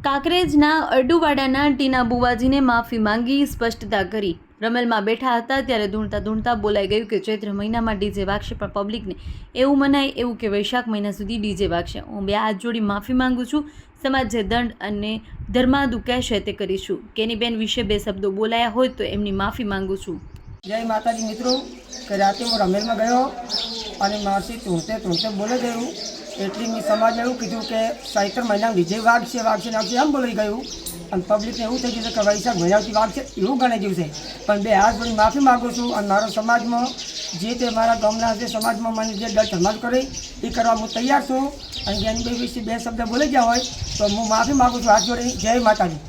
કાંકરેજના અડુવાડાના ટીના બુવાજીને માફી માંગી સ્પષ્ટતા કરી। રમેલમાં બેઠા હતા ત્યારે ધૂણતા ધૂણતા બોલાઈ ગયું કે ચૈત્ર મહિનામાં ડીજે વાગશે, પણ પબ્લિકને એવું મનાય એવું કે વૈશાખ મહિના સુધી ડીજે વાગશે। હું બે હાથ જોડી માફી માંગુ છું। સમાજ જે દંડ અને ધર્માદુ કહેશે તે કરીશું। કેનીબેન વિશે બે શબ્દો બોલાયા હોય તો એમની માફી માંગુ છું। जय माताजी मित्रों कि रात में रमेल में गयो और मासी तूंते बोले गयु एटली मैं समाज एवं कीधु कि चैत्र महीना डीजे वागशे आम बोलाई गयु और पब्लिक ने एवं थी गयु कि वैशाख महीना वागशे एवं गणाई गयु है। पण बे हाथ जोड़ी माफी मांगू छूँ और मारो समाज में जे ते मारा गामना जे समाज में मैंने जे डर धमाल करे ये करवा हूँ तैयार छूँ। और ज्ञानीबेन विषे बे शब्द बोली गया हो तो हूँ माफी मांगू छूँ हाथ जोड़ी। जय माताजी।